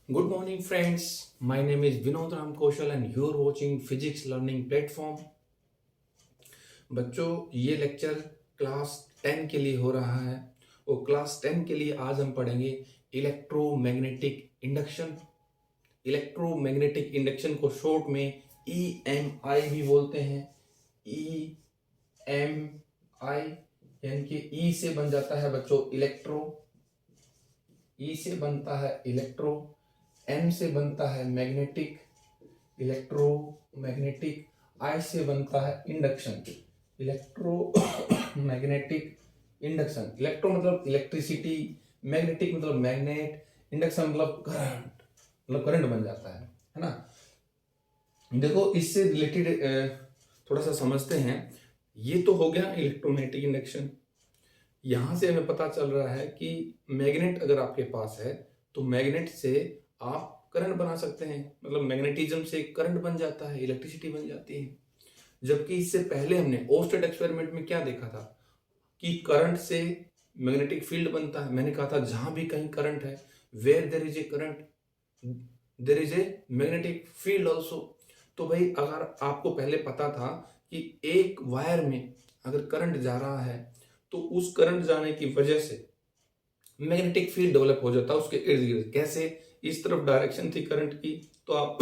Good morning, friends. My name is Vinod Ram Kaushal and you're watching Physics Learning Platform. बच्चों, ये lecture class 10 के लिए हो रहा है और क्लास 10 के लिए आज हम पढ़ेंगे इलेक्ट्रोमैग्नेटिक इंडक्शन। इलेक्ट्रोमैग्नेटिक इंडक्शन को शॉर्ट में EMI भी बोलते हैं। EMI यानी कि E से बन जाता है बच्चों इलेक्ट्रो, E से बनता है इलेक्ट्रो, M से बनता है मैग्नेटिक, इलेक्ट्रोमैग्नेटिक, I से बनता है इंडक्शन, इलेक्ट्रोमैग्नेटिक इंडक्शन। इलेक्ट्रो मतलब इलेक्ट्रिसिटी, मैग्नेटिक मतलब मैग्नेट, इंडक्शन मतलब करंट, मतलब करंट बन जाता है ना। देखो इससे रिलेटेड थोड़ा सा समझते हैं। ये तो हो गया इलेक्ट्रोमैग्नेटिक इंडक्शन। यहां से हमें पता चल रहा है कि मैग्नेट अगर आपके पास है तो मैग्नेट से आप करंट बना सकते हैं, मतलब मैग्नेटिज्म से करंट बन जाता है, इलेक्ट्रिसिटी बन जाती है। जबकि इससे पहले हमने ओस्टेड एक्सपेरिमेंट में क्या देखा था कि करंट से मैग्नेटिक फील्ड बनता है। मैंने कहा था जहां भी कहीं करंट है, where there is a current there is a magnetic field also. तो भाई अगर आपको पहले पता था कि एक वायर में अगर करंट जा रहा है तो उस करंट जाने की वजह से मैग्नेटिक फील्ड डेवलप हो जाता है उसके इर्द गिर्द। कैसे? इस तरफ डायरेक्शन थी करंट की, तो आप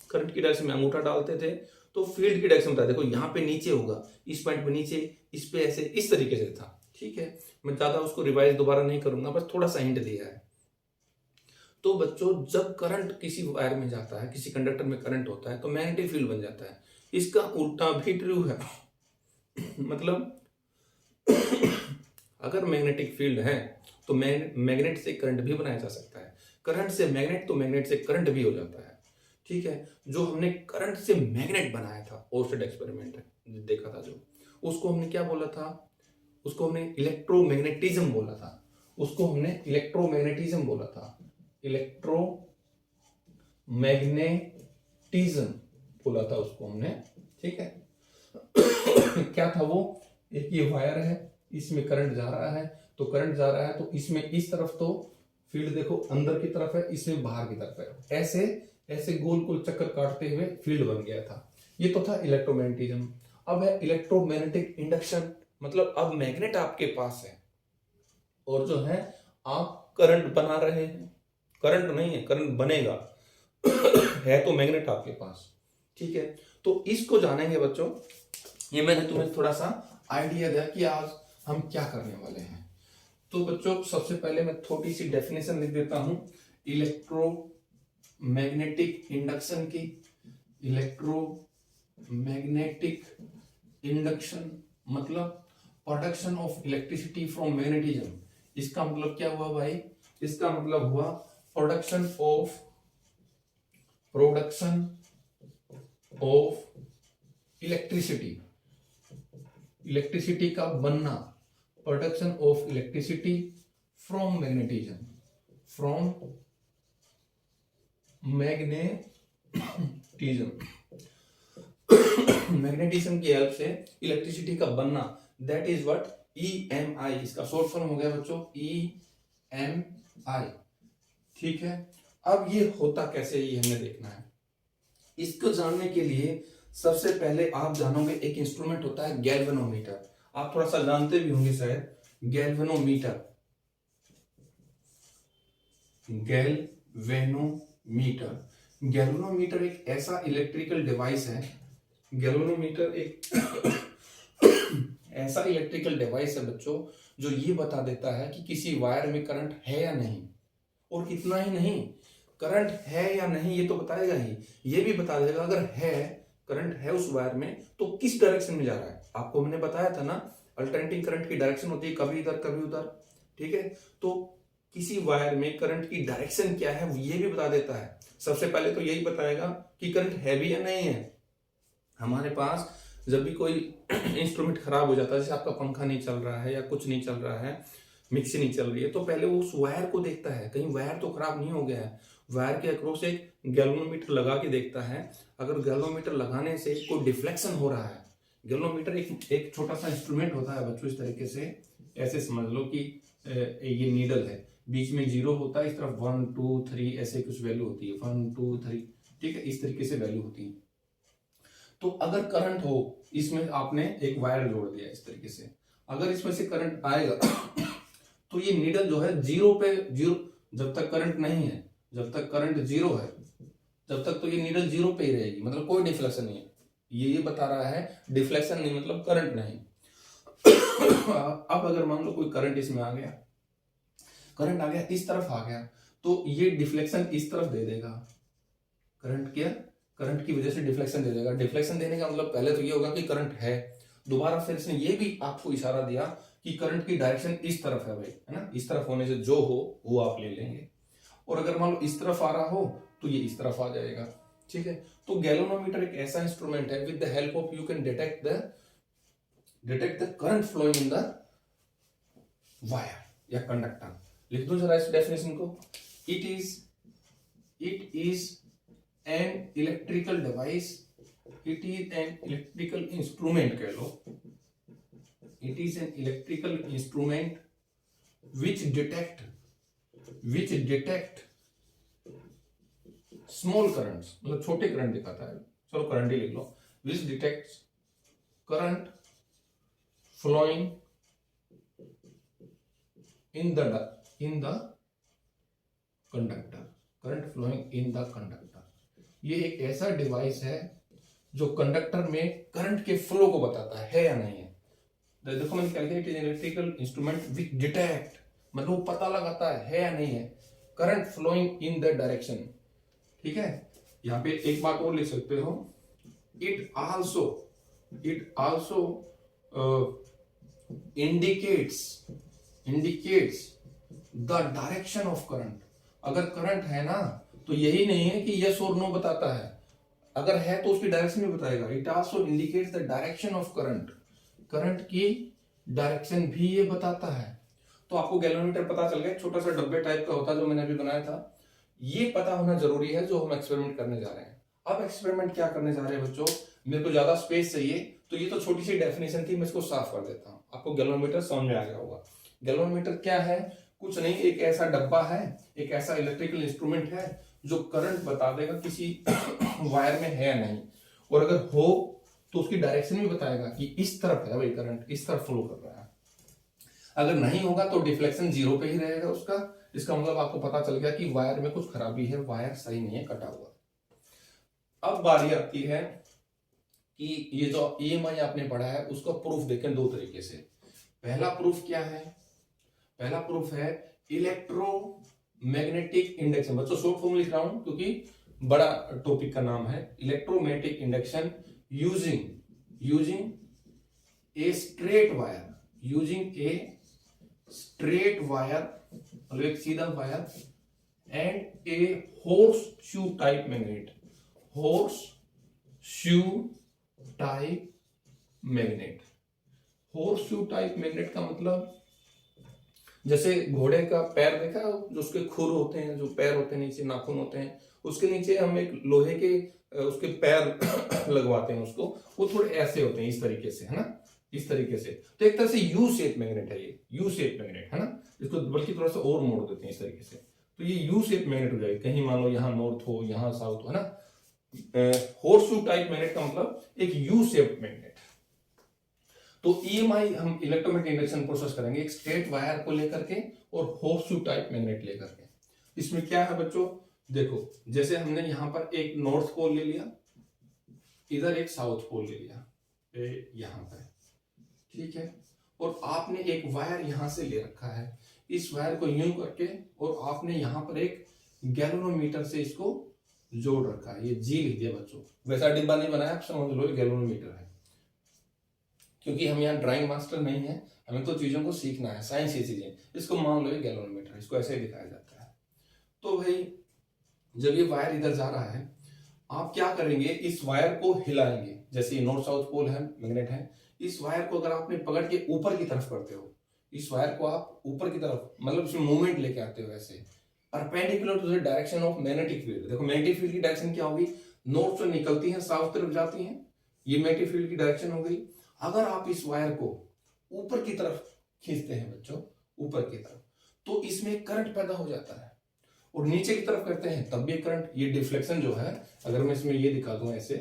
करंट की डायरेक्शन में अंगूठा डालते थे तो फील्ड की डायरेक्शन बता, देखो यहाँ पे नीचे होगा, इस पॉइंट पे नीचे, इस पे ऐसे, इस तरीके से था। ठीक है, मैं ज्यादा उसको रिवाइज दोबारा नहीं करूंगा, बस थोड़ा सा हिंट दिया है। तो बच्चों जब करंट किसी वायर में जाता है, किसी कंडक्टर में करंट होता है तो मैग्नेटिक फील्ड बन जाता है। इसका उल्टा भी ट्रू है। मतलब अगर मैग्नेटिक फील्ड है तो मैग्नेट से करंट भी बनाया जा सकता है, करंट से मैग्नेट तो मैग्नेट से करंट भी हो जाता है। ठीक है, जो हमने करंट से मैग्नेट बनाया था, ओर्स्टेड एक्सपेरिमेंट देखा था जो, उसको हमने क्या बोला था? उसको हमने इलेक्ट्रोमैग्नेटिज्म बोला था। उसको हमने इलेक्ट्रोमैग्नेटिज्म बोला था, इलेक्ट्रोमैग्नेटिज्म बोला था उसको हमने। ठीक है, क्या था वो? एक ये वायर है, इसमें करंट जा रहा है, तो करंट जा रहा है तो इसमें इस तरफ तो फील्ड देखो अंदर की तरफ है, इसमें बाहर की तरफ है, ऐसे ऐसे गोल गोल चक्कर काटते हुए फील्ड बन गया था। ये तो था इलेक्ट्रोमैग्नेटिज्म। अब है इलेक्ट्रोमैग्नेटिक इंडक्शन, मतलब अब मैग्नेट आपके पास है और जो है आप करंट बना रहे हैं। करंट नहीं है, करंट बनेगा। है तो मैग्नेट आपके पास। ठीक है, तो इसको जानेंगे बच्चों। ये मैंने तुम्हें थोड़ा सा आइडिया दिया कि आज हम क्या करने वाले हैं। तो बच्चों सबसे पहले मैं थोड़ी सी डेफिनेशन लिख देता हूं इलेक्ट्रोमैग्नेटिक इंडक्शन की। इलेक्ट्रोमैग्नेटिक इंडक्शन मतलब production of electricity from magnetism. इसका मतलब क्या हुआ भाई? इसका मतलब हुआ प्रोडक्शन ऑफ इलेक्ट्रिसिटी, इलेक्ट्रिसिटी का बनना, production of electricity from magnetism, from magnetism. Magnetism की हेल्प से इलेक्ट्रिसिटी का बनना, दैट इज व्हाट EMI। इसका शॉर्ट फॉर्म हो गया बच्चों EMI। ठीक है, अब ये होता कैसे ये हमें देखना है। इसको जानने के लिए सबसे पहले आप जानोगे एक इंस्ट्रूमेंट होता है गैल्वेनोमीटर। आप थोड़ा सा जानते भी होंगे शायद, गैल्वेनोमीटर। गैल्वेनोमीटर एक ऐसा इलेक्ट्रिकल डिवाइस है, गैल्वेनोमीटर एक ऐसा इलेक्ट्रिकल डिवाइस है बच्चों जो ये बता देता है कि किसी वायर में करंट है या नहीं। और इतना ही नहीं, करंट है या नहीं ये तो बताएगा ही, ये भी बता देगा अगर है करंट है उस वायर में तो किस डायरेक्शन में जा रहा है। आपको मैंने बताया था ना, अल्टरनेटिंग करंट की डायरेक्शन होती है कभी इधर कभी उधर। ठीक है, तो किसी वायर में करंट की डायरेक्शन क्या है ये भी बता देता है। सबसे पहले तो यही बताएगा कि करंट है भी या नहीं है। हमारे पास जब भी कोई इंस्ट्रूमेंट खराब हो जाता है, जैसे आपका पंखा नहीं चल रहा है या कुछ नहीं चल रहा है, मिक्सी नहीं चल रही है, तो पहले वो उस वायर को देखता है कहीं वायर तो खराब नहीं हो गया है। वायर के अक्रॉस एक गैल्वेनोमीटर लगा के देखता है। अगर गैल्वेनोमीटर लगाने से कोई डिफ्लेक्शन हो रहा है, गैल्वेनोमीटर एक छोटा सा इंस्ट्रूमेंट होता है बच्चों, इस तरीके से ऐसे समझ लो कि ये नीडल है, बीच में 0 होता है, इस तरफ 1 2 3 ऐसे कुछ वैल्यू होती है, 1 2 3, ठीक है, इस तरीके से वैल्यू होती है। तो अगर करंट हो, इसमें आपने एक वायर जोड़ दिया इस तरीके से, अगर इसमें से करंट आएगा तो ये नीडल जो है जीरो पे, जीरो, जब तक करंट नहीं है, जब तक करंट जीरो है, जब तक तो ये नीडल जीरो पे ही रहेगी, मतलब कोई डिफ्लेक्शन नहीं है। ये बता रहा है डिफ्लेक्शन नहीं मतलब करंट नहीं। अब अगर मान लो कोई करंट इसमें आ गया, करंट आ गया इस तरफ आ गया, तो ये डिफ्लेक्शन इस तरफ दे देगा। करंट क्या, करंट की वजह से डिफ्लेक्शन दे देगा। डिफ्लेक्शन देने का मतलब पहले तो ये होगा कि करंट है, दोबारा फिर इसने ये भी आपको इशारा दिया कि करंट की डायरेक्शन इस तरफ है भाई, है ना, इस तरफ होने से जो हो वो आप ले लेंगे। और अगर मान लो इस तरफ आ रहा हो तो ये इस तरफ आ जाएगा, ठीक है। तो गैल्वेनोमीटर एक ऐसा इंस्ट्रूमेंट है with the help of you can detect the current flowing in the wire या कंडक्टर। लिख दो जरा इस डेफिनेशन को। It is an electrical device, it is an electrical instrument कह लो, it is an electrical instrument which detect small currents, मतलब छोटे करंट दिखाता है, चलो करंट ही लिख लो, which detects current flowing in the conductor, current flowing in the conductor. ये एक ऐसा डिवाइस है जो कंडक्टर में करंट के फ्लो को बताता है या नहीं है। देखो मैंने क्या लिखा, इलेक्ट्रिकल इंस्ट्रूमेंट विच डिटेक्ट, मतलब वो पता लगाता है या नहीं है current flowing in the direction, ठीक है। यहाँ पे एक बात और लिख सकते हो, it also indicates the direction of current। अगर करंट है ना तो यही नहीं है कि यस और नो बताता है, अगर है तो उसकी डायरेक्शन भी बताएगा। It also indicates the direction of current, current की डायरेक्शन भी ये बताता है। तो आपको गैल्वेनोमीटर पता चल गया, छोटा सा डब्बे टाइप का होता है जो मैंने अभी बनाया था। ये पता होना जरूरी है जो हम एक्सपेरिमेंट करने जा रहे हैं। अब एक्सपेरिमेंट क्या करने जा रहे हैं बच्चों, मेरे को ज्यादा स्पेस चाहिए, तो ये तो छोटी सी डेफिनेशन थी, मैं इसको साफ कर देता हूँ, आपको गैल्वेनोमीटर समझ में आ गया होगा। गैल्वेनोमीटर क्या है, कुछ नहीं, एक ऐसा डब्बा है, एक ऐसा इलेक्ट्रिकल इंस्ट्रूमेंट है जो करंट बता देगा किसी वायर में है या नहीं, और अगर हो तो उसकी डायरेक्शन भी बताएगा कि इस तरफ है भाई करंट, इस तरफ फ्लो कर रहा है। अगर नहीं होगा तो डिफ्लेक्शन जीरो पे ही रहेगा उसका। इसका मतलब आपको पता चल गया कि वायर में कुछ खराबी है, वायर सही नहीं है, कटा हुआ। अब बारी आती है कि ये जो EMI आपने पढ़ा है उसका प्रूफ देखें दो तरीके से। पहला प्रूफ क्या है, पहला प्रूफ है इलेक्ट्रोमैग्नेटिक इंडक्शन। बच्चों शॉर्ट फॉर्म लिख रहा हूं क्योंकि बड़ा टॉपिक का नाम है। Electromagnetic induction using a straight wire, मतलब एक सीधा wire, and a horse shoe type magnet, horse shoe type magnet का मतलब जैसे घोड़े का पैर देखा, जो उसके खुर होते हैं, जो पैर होते हैं नीचे नाखून होते हैं, उसके नीचे हम एक लोहे के उसके पैर लगवाते हैं उसको, वो थोड़े ऐसे होते हैं इस तरीके से, है ना, इस तरीके से। तो एक तरह से यू शेप मैग्नेट है, ये यू शेप मैग्नेट है ना, इसको बल्कि थोड़ा सा और मोड़ देते हैं इस तरीके से, तो ये यू शेप मैग्नेट हो जाएगी। कहीं मान लो यहाँ नॉर्थ हो, यहाँ साउथ हो, है ना। हॉर्सशू टाइप मैग्नेट का मतलब एक यू शेप मैग्नेट। तो EMI हम इलेक्ट्रोमैग्नेटिक इंडक्शन प्रोसेस करेंगे एक स्ट्रेट वायर को लेकर के और हॉर्सशू टाइप मैग्नेट लेकर के। इसमें क्या है बच्चों, देखो जैसे हमने यहां पर एक नॉर्थ पोल ले लिया, इधर एक साउथ पोल ले लिया, यहां पर, ठीक है, और आपने एक वायर यहां से ले रखा है, इस वायर को यूं करके, और आपने यहां पर एक गैल्वेनोमीटर से इसको जोड़ रखा है। ये जी लिख दिया बच्चों, वैसा डिब्बा नहीं बनाया, आप समझ लो गैल्वेनोमीटर है, क्योंकि हम यहाँ ड्राइंग मास्टर नहीं है, हमें तो चीजों को सीखना है, साइंस की चीजें। इसको मान लो ये गैल्वेनोमीटर, इसको ऐसे ही दिखाया जाता है। तो भाई जब ये वायर इधर जा रहा है, आप क्या करेंगे, इस वायर को हिलाएंगे, जैसे ये नॉर्थ साउथ पोल है, मैग्नेट है, इस वायर को अगर आपने पकड़ के ऊपर की तरफ करते हो, इस वायर को आप ऊपर की तरफ, मतलब इसमें मूवमेंट लेके आते हो ऐसे, perpendicular to the direction of magnetic field. देखो मैग्नेटिक फील्ड की डायरेक्शन क्या होगी, नॉर्थ से निकलती है साउथ तरफ जाती है, ये मैग्नेटिक फील्ड की डायरेक्शन हो गई। अगर आप इस वायर को ऊपर की तरफ खींचते हैं बच्चों, ऊपर की तरफ, तो इसमें करंट पैदा हो जाता है। और नीचे की तरफ करते हैं तब भी करंट, ये डिफ्लेक्शन जो है, अगर मैं इसमें ये दिखा दूं ऐसे,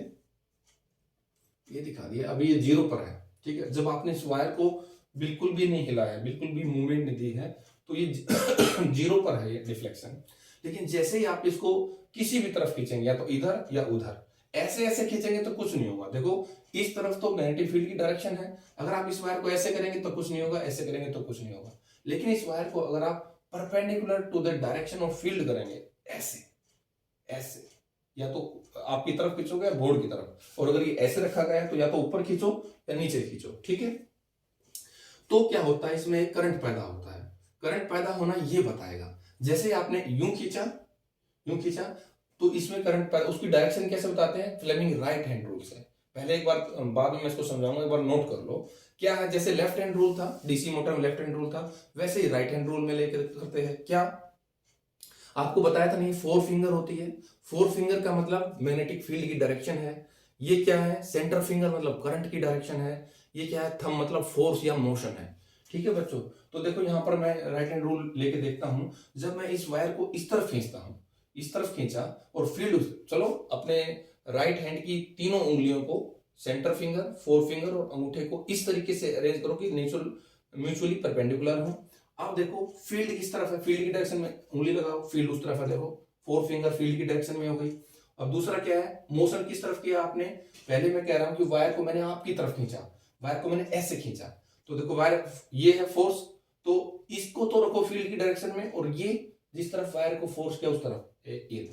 ये दिखा दिया, अभी ये 0 पर है, ठीक है। जब आपने इस वायर को बिल्कुल भी नहीं हिलाया, बिल्कुल भी मूवमेंट नहीं दी है, तो ये 0 पर है ये डिफ्लेक्शन। लेकिन जैसे ही आप इसको किसी भी तरफ खींचेंगे, या तो इधर या उधर, ऐसे ऐसे खींचेंगे तो कुछ नहीं होगा। देखो इस तरफ तो मैग्नेटिक फील्ड की डायरेक्शन है, अगर आप इस वायर को ऐसे करेंगे तो कुछ नहीं होगा, ऐसे करेंगे तो कुछ नहीं होगा। लेकिन इस वायर को अगर आप perpendicular to the direction of field करेंगे, ऐसे ऐसे, या तो आपकी तरफ खींचोगे या बोर्ड की तरफ, और अगर ये ऐसे रखा गया है तो या तो ऊपर खींचो या नीचे खींचो, ठीक है। तो क्या होता है, इसमें करंट पैदा होता है। करंट पैदा होना ये बताएगा, जैसे आपने यूं खींचा तो इसमें करंट पैदा, उसकी डायरेक्शन कैसे बताते हैं, फ्लेमिंग राइट हैंड रूल से। पहले एक बार, बाद में मैं इसको समझाऊंगा, एक बार नोट कर लो क्या है। जैसे लेफ्ट हैंड रूल था, डीसी मोटर में लेफ्ट हैंड रूल था, वैसे ही राइट हैंड रूल में लेकर करते हैं। क्या आपको बताया था नहीं, 4 फिंगर होती है। 4 फिंगर का मतलब मैग्नेटिक फील्ड की डायरेक्शन है। ये क्या है, सेंटर फिंगर मतलब करंट की डायरेक्शन है। ये क्या है, थंब मतलब फोर्स या मोशन है, ठीक है बच्चों। तो देखो यहां पर मैं राइट हैंड रूल लेके देखता हूं, जब मैं इस वायर को इस तरफ खींचता हूं, इस तरफ खींचा और फील्ड, चलो अपने राइट हैंड की तीनों उंगलियों को, सेंटर फिंगर, 4 फिंगर और अंगूठे को इस तरीके से अरेंज करो कि म्यूचुअली परपेंडिकुलर हो। अब देखो फील्ड किस तरफ है, फील्ड की डायरेक्शन में उंगली लगाओ, फील्ड उस तरफ है, देखो 4 फिंगर फील्ड की डायरेक्शन में हो गई। अब दूसरा क्या है, मोशन किस तरफ किया आपने, पहले मैं कह रहा हूं कि वायर को मैंने आपकी तरफ खींचा, वायर को मैंने ऐसे खींचा, तो देखो वायर, ये है फोर्स, तो इसको तो रखो फील्ड की डायरेक्शन में, और ये जिस तरफ वायर को फोर्स किया उस तरफ, ये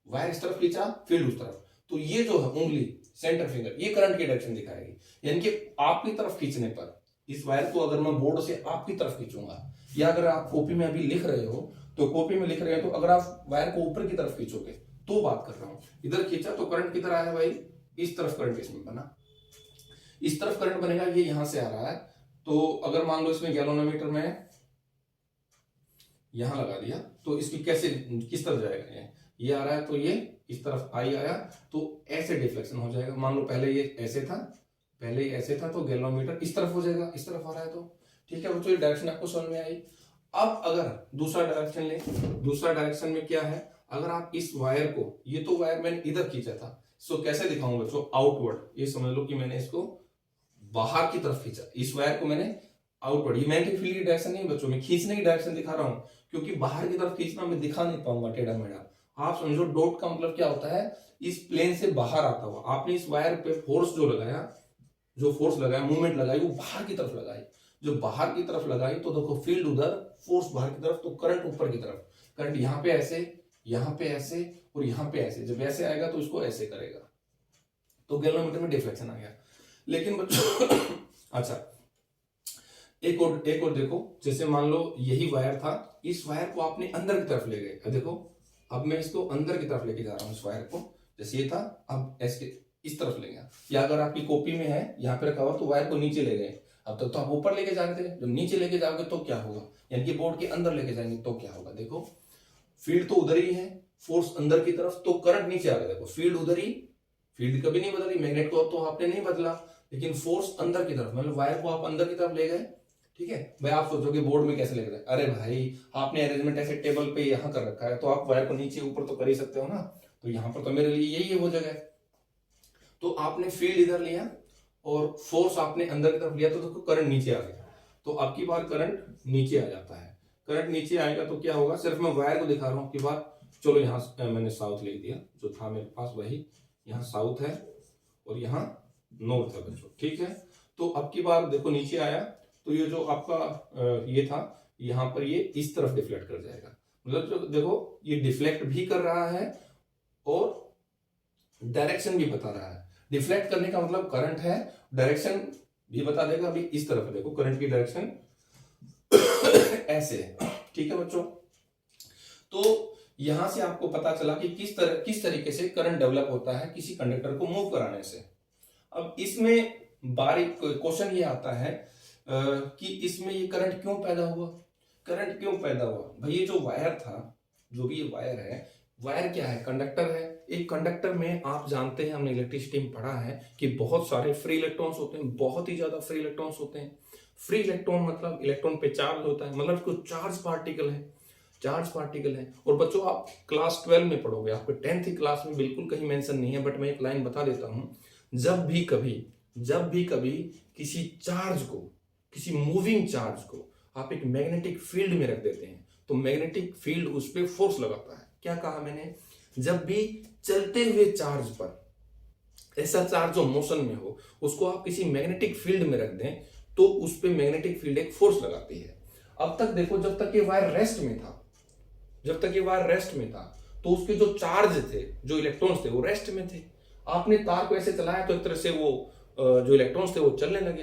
वायर इस तरफ खींचा, फील्ड उस तरफ, तो ये जो है उंगली सेंटर फिंगर, ये करंट की डायरेक्शन दिखाएगी। यानी कि आपकी तरफ खींचने पर, इस वायर को अगर मैं बोर्ड से आपकी तरफ खींचूंगा, या अगर आप कॉपी में अभी लिख रहे हो, तो कॉपी में लिख रहे हो, तो अगर आप वायर को ऊपर की तरफ खींचोगे, तो बात कर रहा हूं, इधर खींचा तो करंट किधर आया भाई, इस तरफ करंट इसमें बना, इस तरफ करंट बनेगा, ये यहां से आ रहा है। तो अगर मान लो इसमें गैल्वेनोमीटर में यहां लगा दिया, तो इसकी कैसे, किस तरफ जाएगा, ये आ रहा है तो ये इस तरफ आई आया, तो ऐसे डिफ्लेक्शन हो जाएगा। मान लो पहले ये ऐसे था, पहले ये ऐसे था, तो गैल्वेनोमीटर इस तरफ हो जाएगा, इस तरफ आ रहा है तो, ठीक है बच्चों, ये डायरेक्शन आपको समझ में आई। अब अगर दूसरा डायरेक्शन ले, दूसरा डायरेक्शन में क्या है, अगर आप इस वायर को, ये तो वायर मैंने इधर खींचा था, सो कैसे दिखाऊंगा बच्चों, आउटवर्ड, ये समझ लो कि मैंने इसको बाहर की तरफ खींचा, इस वायर को मैंने आउटवर्ड, ये मैग्नेटिक फील्ड की डायरेक्शन नहीं बच्चों, मैं खींचने की डायरेक्शन दिखा रहा हूं, क्योंकि बाहर की तरफ खींचना मैं दिखा नहीं पाऊंगा टेढ़ा मेढ़ा। आप समझो डॉट का मतलब क्या होता है, इस प्लेन से बाहर आता हुआ, आपने इस वायर पे फोर्स जो लगाया, जो फोर्स लगाया, मूवमेंट लगाई, वो बाहर की तरफ लगाई, जो बाहर की तरफ लगाई, तो देखो फील्ड उधर, फोर्स बाहर की तरफ, तो करंट ऊपर की तरफ, करंट यहाँ पे ऐसे, यहाँ पे ऐसे और यहाँ पे ऐसे, जब ऐसे आएगा तो इसको ऐसे करेगा, तो गैल्वेनोमीटर में डिफ्लेक्शन आ गया। लेकिन बच्चों अच्छा, एक और देखो, जैसे मान लो यही वायर था, इस वायर को आपने अंदर की तरफ ले गए, देखो अब मैं इसको अंदर की तरफ लेके जा रहा हूं, इस वायर को, जैसे ये था, अब ऐसे इस तरफ ले गया, या अगर आपकी कॉपी में है यहाँ पे रखा हुआ, तो वायर को नीचे ले गए, अब तक तो आप ऊपर लेके जा रहे थे, जब नीचे लेके जाओगे तो क्या होगा, यानी कि बोर्ड के अंदर लेके जाएंगे तो क्या होगा, देखो फील्ड तो उधर ही है, फोर्स अंदर की तरफ, तो करंट नीचे आ गया, देखो फील्ड उधर ही, फील्ड कभी नहीं बदली, मैग्नेट को तो आपने नहीं बदला, लेकिन फोर्स अंदर की तरफ, मतलब वायर को आप अंदर की तरफ ले गए, ठीक है भाई। आप सोचोगे बोर्ड में कैसे लग रहा है, अरे भाई आपने अरेंजमेंट ऐसे टेबल पे यहाँ कर रखा है, तो आप वायर को नीचे ऊपर तो कर ही सकते हो ना, तो यहाँ पर तो मेरे लिए यही है वो जगह, तो आपने फील्ड इधर लिया और फोर्स आपने अंदर की तरफ लिया, तो देखो करंट नीचे आ गया, तो अब की बार करंट नीचे आ जाता है, करंट नीचे आएगा तो क्या होगा, सिर्फ मैं वायर को दिखा रहा हूँ कि बात, चलो यहाँ मैंने साउथ लिख दिया, जो था मेरे पास वही, यहाँ साउथ है और यहाँ नॉर्थ है बच्चों, ठीक है। तो अब की बार देखो नीचे आया, तो ये जो आपका ये था, यहाँ पर ये इस तरफ डिफ्लेक्ट कर जाएगा, मतलब जो देखो ये डिफ्लेक्ट भी कर रहा है और डायरेक्शन भी बता रहा है। डिफ्लेक्ट करने का मतलब करंट है, डायरेक्शन भी बता देगा, अभी इस तरफ है, देखो करंट की डायरेक्शन ऐसे है, ठीक है बच्चों। तो यहां से आपको पता चला कि किस तरीके से करंट डेवलप होता है किसी कंडक्टर को मूव कराने से। अब इसमें बारीक क्वेश्चन ये आता है कि इसमें ये करंट क्यों पैदा हुआ, करंट क्यों पैदा हुआ भाई, ये जो वायर था, जो भी ये वायर है, वायर क्या है, कंडक्टर है। एक कंडक्टर में आप जानते हैं, हमने इलेक्ट्रिसिटी में पढ़ा है कि बहुत सारे फ्री इलेक्ट्रॉन्स होते हैं, बहुत ही ज्यादा फ्री इलेक्ट्रॉन्स होते हैं। फ्री इलेक्ट्रॉन मतलब इलेक्ट्रॉन पे चार्ज होता है, मतलब कुछ चार्ज पार्टिकल है, चार्ज पार्टिकल है। और बच्चों आप क्लास 12 में पढ़ोगे, आपके 10th की क्लास में बिल्कुल कहीं मेंशन नहीं है, बट मैं एक लाइन बता देता हूं, जब भी कभी किसी चार्ज को, किसी मूविंग चार्ज को आप एक मैग्नेटिक फील्ड में रख देते हैं तो मैग्नेटिक फील्ड उस पर फोर्स लगाता है। क्या कहा मैंने? जब भी चलते हुए चार्ज पर, ऐसा चार्ज जो मोशन में हो, उसको आप किसी मैग्नेटिक फील्ड में रख दें तो उस पर मैग्नेटिक फील्ड एक फोर्स लगाती है। अब तक देखो, जब तक ये वायर रेस्ट में था, तो उसके जो चार्ज थे, जो इलेक्ट्रॉन्स थे, वो रेस्ट में थे। आपने तार को ऐसे चलाया तो एक तरह से वो जो इलेक्ट्रॉन्स थे वो चलने लगे,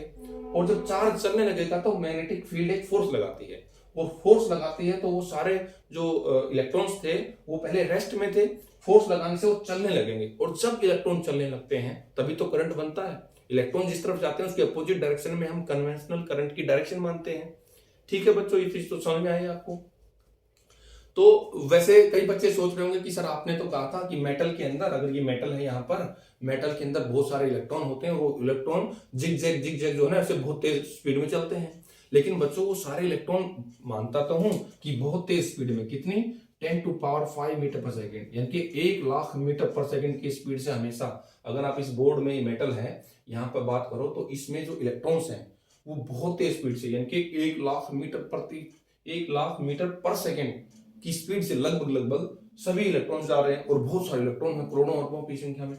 और जब चार्ज चलने लगेगा तो मैग्नेटिक फील्ड एक फोर्स लगाती है, और फोर्स लगाती है तो वो सारे जो इलेक्ट्रॉन्स थे वो पहले रेस्ट में थे, फोर्स लगाने से वो चलने लगेंगे, और जब इलेक्ट्रॉन चलने लगते हैं तभी तो करंट बनता है। इलेक्ट्रॉन जिस तरफ जाते हैं उसके अपोजिट डायरेक्शन में हम कन्वेंशनल करंट की डायरेक्शन मानते हैं। ठीक है बच्चों, ये चीज तो समझ में आई आपको। तो वैसे कई बच्चे सोच रहे होंगे कि सर आपने तो कहा था कि मेटल के अंदर, अगर ये मेटल है यहाँ पर, मेटल के अंदर बहुत सारे इलेक्ट्रॉन होते हैं, वो इलेक्ट्रॉन जिग जैग जो है ना ऐसे बहुत तेज स्पीड में चलते हैं। लेकिन बच्चों वो सारे इलेक्ट्रॉन मानता तो हूं कि बहुत तेज स्पीड में, कितनी, 10⁵ मीटर पर सेकेंड, यानी कि 1,00,000 मीटर पर सेकेंड की स्पीड से हमेशा, अगर आप इस बोर्ड में मेटल है यहाँ पर बात करो तो इसमें जो इलेक्ट्रॉन्स हैं वो बहुत तेज स्पीड से, यानी कि 1,00,000 मीटर पर सेकेंड की स्पीड से लगभग सभी इलेक्ट्रॉन्स जा रहे हैं, और बहुत सारे इलेक्ट्रॉन हैं, करोड़ों अरबों की संख्या में।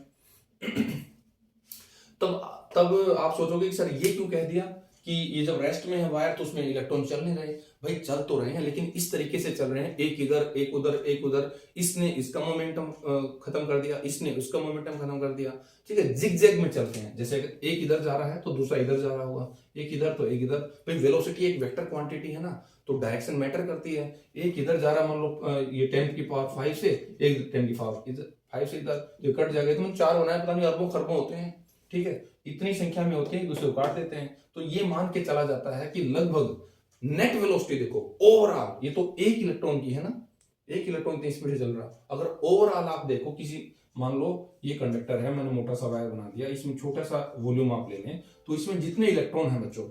तब आप सोचोगे कि सर ये क्यों कह दिया कि ये जब रेस्ट में है वायर तो उसमें इलेक्ट्रॉन चल नहीं रहे। भाई चल तो रहे हैं, लेकिन इस तरीके से चल रहे हैं, एक इधर एक उधर एक उधर, इसने इसका मोमेंटम खत्म कर दिया, इसने उसका मोमेंटम खत्म कर दिया। ठीक है, जिग जैग में चलते हैं, जैसे एक इधर जा रहा है तो दूसरा इधर जा रहा होगा, एक इधर तो एक इधर। भाई वेलोसिटी एक वेक्टर क्वांटिटी है ना, तो डायरेक्शन मैटर करती है। एक इधर जा रहा, मान लो ये 10⁵ से, एक 10⁵ से इधर, ये कट जाएगा तो 4 होना है, पता नहीं अरबों खरबों होते हैं। ठीक है, इतनी संख्या में होते हैं, दूसरे को काट देते हैं। तो ये मान के चला जाता है कि लगभग नेट वेलोसिटी देखो ओवरऑल, ये तो एक इलेक्ट्रॉन की है ना, एक इलेक्ट्रॉन इतनी स्पीड से चल रहा, अगर ओवरऑल आप देखो किसी, मान लो ये कंडक्टर है, मैंने मोटा सा वायर बना दिया, इसमें छोटा सा वॉल्यूम आप ले लें, तो इसमें जितने इलेक्ट्रॉन है बच्चों,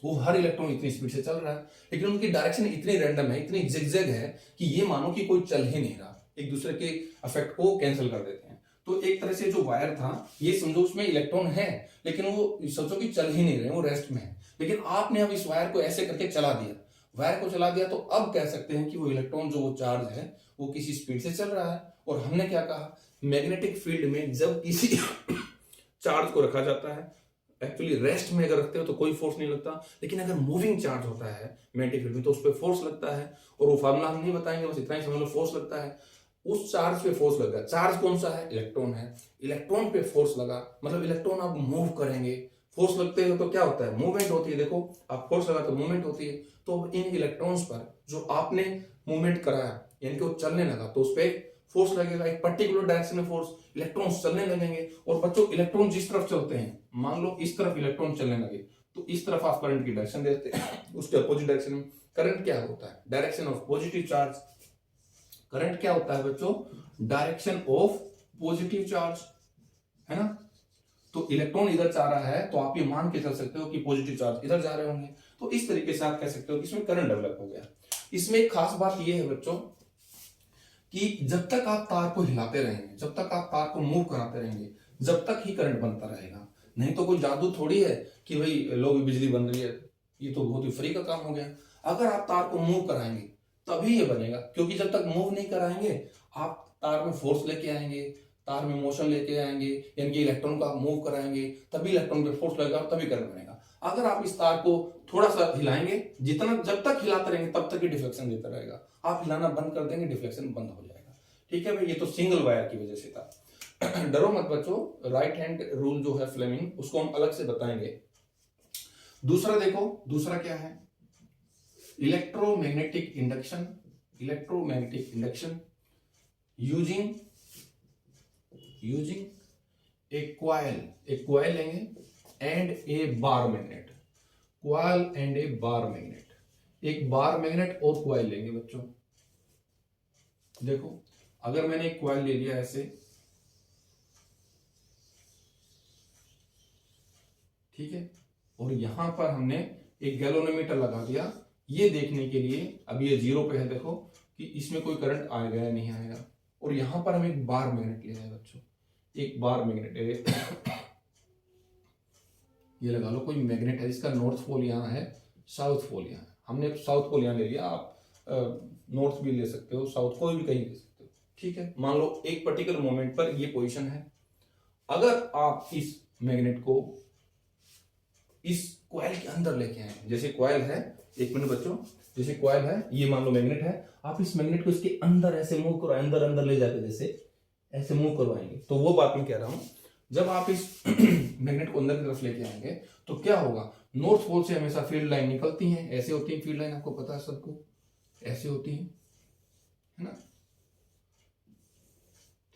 वो हर इलेक्ट्रॉन इतनी स्पीड से चल रहा है, लेकिन उनकी डायरेक्शन इतनी रैंडम है, इतनी जिगजैग है कि ये मानो कि कोई चल ही नहीं रहा, एक दूसरे के इफेक्ट को कैंसिल कर देते हैं। तो एक तरह से जो वायर था, ये समझो उसमें इलेक्ट्रॉन है, लेकिन वो सोचो कि चल ही नहीं रहे, वो रेस्ट में है। लेकिन आपने अब इस वायर को ऐसे करके चला दिया, वायर को चला दिया, तो अब कह सकते हैं कि वो इलेक्ट्रॉन जो वो चार्ज है वो किसी स्पीड से चल रहा है। और हमने क्या कहा, मैग्नेटिक फील्ड में जब किसी चार्ज को रखा जाता है, एक्चुअली रेस्ट में अगर रखते हो तो कोई फोर्स नहीं लगता, लेकिन अगर मूविंग चार्ज होता है मैग्नेटिक फील्ड में तो उस पर फोर्स लगता है। और वो फार्मूला हम नहीं बताएंगे, बस इतना ही समझ लो, फोर्स लगता है, उस चार्ज पे फोर्स लगा। चार्ज कौन सा है? इलेक्ट्रॉन है। इलेक्ट्रॉन पे फोर्स लगा, मतलब इलेक्ट्रॉन आप मूव करेंगे, फोर्स लगते हो तो क्या होता है, मूवमेंट होती है। देखो आप फोर्स लगा तो मूवमेंट होती है, तो इन इलेक्ट्रॉन्स पर जो आपने मूवमेंट कराया, यानी कि वो चलने लगा, तो उस पर फोर्स लगेगा, एक पर्टिकुलर डायरेक्शन में फोर्स, इलेक्ट्रॉन्स चलने लगेंगे। और बच्चों इलेक्ट्रॉन जिस तरफ चलते हैं, मान लो इस तरफ इलेक्ट्रॉन चलने लगे, तो इस तरफ आप करंट की डायरेक्शन देते हैं, उसके अपोजिट डायरेक्शन में करंट क्या होता है, direction of positive charge. Current क्या होता है बच्चों, डायरेक्शन ऑफ पॉजिटिव चार्ज, है ना। तो इलेक्ट्रॉन इधर जा रहा है तो आप ये मान के चल सकते हो कि पॉजिटिव चार्ज इधर जा रहे होंगे, तो इस तरीके से आप कह सकते हो कि इसमें करंट डेवलप हो गया। इसमें एक खास बात यह है बच्चों कि जब तक आप तार को हिलाते रहेंगे, जब तक आप तार को मूव कराते रहेंगे, जब तक ही करंट बनता रहेगा। नहीं तो कोई जादू थोड़ी है कि भाई लो बिजली बन रही है, ये तो बहुत ही फ्री का काम हो गया। अगर आप तार को मूव कराएंगे तभी ये बनेगा, क्योंकि जब तक मूव नहीं कराएंगे आप तार में फोर्स लेके आएंगे, तार में मोशन लेके आएंगे, यानी कि इलेक्ट्रॉन को आप मूव कराएंगे, तभी इलेक्ट्रॉन पे फोर्स लगेगा और तभी करंट बनेगा। अगर आप इस तार को थोड़ा सा हिलाएंगे, जितना जब तक हिलाते रहेंगे तब तक ही डिफ्लेक्शन देता रहेगा, आप हिलाना बंद कर देंगे डिफ्लेक्शन बंद हो जाएगा। ठीक है भाई, ये तो सिंगल वायर की वजह से था। डरो मत बच्चों, राइट हैंड रूल जो है फ्लेमिंग, उसको हम अलग से बताएंगे। दूसरा देखो, दूसरा क्या है, electromagnetic induction. Electromagnetic induction using a coil लेंगे and a bar magnet, coil and a bar magnet, एक बार मैग्नेट और कॉइल लेंगे बच्चों। देखो अगर मैंने एक कॉइल ले लिया ऐसे, ठीक है, और यहां पर हमने एक गैल्वेनोमीटर लगा दिया ये देखने के लिए, अब ये 0 पे है देखो कि इसमें कोई करंट आएगा या नहीं आएगा। और यहां पर हम एक बार मैग्नेट ले आए बच्चों, एक बार मैग्नेट ये लगा लो कोई मैग्नेट है जिसका नॉर्थ पोल यहाँ है, साउथ पोल यहाँ है। हमने साउथ पोल यहाँ ले लिया, आप नॉर्थ भी ले सकते हो, साउथ कोई भी कहीं ले सकते हो, ठीक है। मान लो एक पर्टिकुलर मोमेंट पर ये पोजीशन है। अगर आप इस मैग्नेट को इस कॉइल के अंदर लेके आए, जैसे कॉइल है, एक मिनट बच्चों, जैसे कॉइल है, ये मान लो मैग्नेट है, आप इस मैग्नेट को इसके अंदर ऐसे मूव करो, अंदर अंदर ले जाके जैसे ऐसे मूव करवाएंगे, तो वो बात मैं कह रहा हूं। जब आप इस मैग्नेट को अंदर की तरफ लेके आएंगे तो क्या होगा, नॉर्थ पोल से हमेशा फील्ड लाइन निकलती हैं, ऐसे होती है फील्ड लाइन, आपको पता है सबको, ऐसे होती है ना,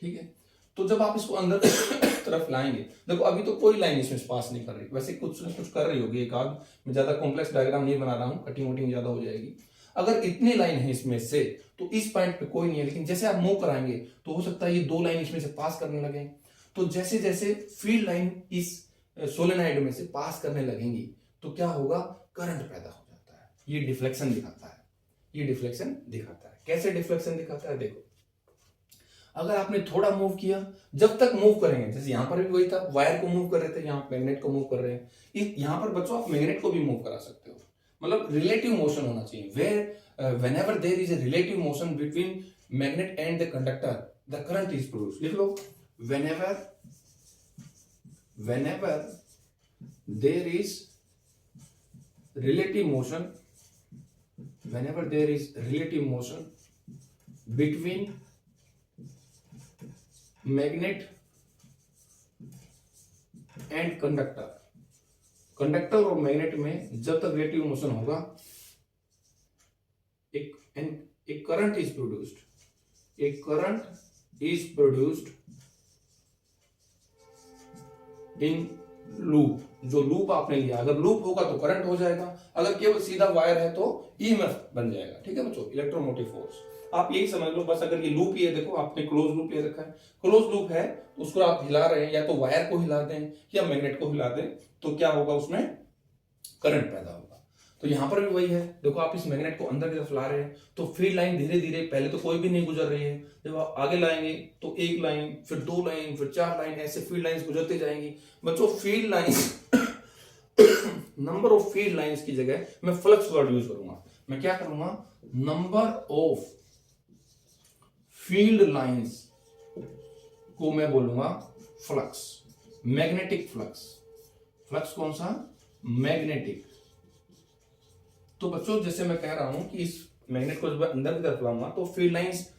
ठीक है। तो जब आप इसको अंदर तरफ लाएंगे, देखो अभी तो कोई लाइन इसमें पास नहीं कर रही, वैसे कुछ ना कुछ कर रही होगी एक आध, मैं ज्यादा कॉम्प्लेक्स डायग्राम नहीं बना रहा हूं, कटिंग वटिंग ज्यादा हो जाएगी। अगर इतनी लाइन है इसमें से तो इस पॉइंट पे कोई नहीं है, लेकिन जैसे आप मूव कराएंगे तो हो सकता है ये 2 लाइन इसमें से पास करने लगे। तो जैसे जैसे फील्ड लाइन इस सोलेनोइड में से पास करने लगेंगी तो क्या होगा, करंट पैदा हो जाता है। ये डिफ्लेक्शन दिखाता है, ये डिफ्लेक्शन दिखाता है। कैसे डिफ्लेक्शन दिखाता है, देखो अगर आपने थोड़ा मूव किया, जब तक मूव करेंगे, जैसे यहां पर भी वही था, वायर को मूव कर रहे थे, यहां मैग्नेट को मूव कर रहे हैं, यहां पर बच्चों आप मैग्नेट को भी मूव करा सकते हो, मतलब रिलेटिव मोशन होना चाहिए। Where whenever there is a relative motion between magnet and the conductor the current is produced. लिख लो, whenever there is relative motion, whenever there is relative motion between magnet and conductor, conductor और magnet में जब तक relative motion होगा एक current is produced, एक current is produced in loop. जो लूप आपने लिया, अगर लूप होगा तो करंट हो जाएगा, अगर केवल सीधा वायर है तो ईएमएफ बन जाएगा, ठीक है बच्चों, इलेक्ट्रोमोटिव फोर्स। आप यही समझ लो बस, अगर ये लूप ही है, देखो आपने क्लोज लूप ले रखा है, क्लोज लूप है तो उसको आप हिला रहे हैं, या तो वायर को हिला दें या मैग्नेट को हिला दें, तो क्या होगा, उसमें करंट पैदा होगा। तो यहां पर भी वही है, देखो आप इस मैग्नेट को अंदर की तरफ ला रहे हैं तो फील्ड लाइन धीरे धीरे, पहले तो कोई भी नहीं गुजर रही है, जब आप आगे लाएंगे तो 1 लाइन, फिर 2 लाइन, फिर 4 लाइन, ऐसे फील्ड लाइंस गुजरती जाएंगी। बच्चों field lines number of field lines की जगह मैं फ्लक्स वर्ड यूज करूंगा। मैं क्या करूंगा, नंबर ऑफ फील्ड लाइंस को मैं बोलूंगा फ्लक्स, मैग्नेटिक फ्लक्स। फ्लक्स कौन सा, मैग्नेटिक। तो बच्चों जैसे मैं कह रहा हूं कि इस मैग्नेट को जब अंदर की तरफ लाऊंगा तो फील्ड लाइंस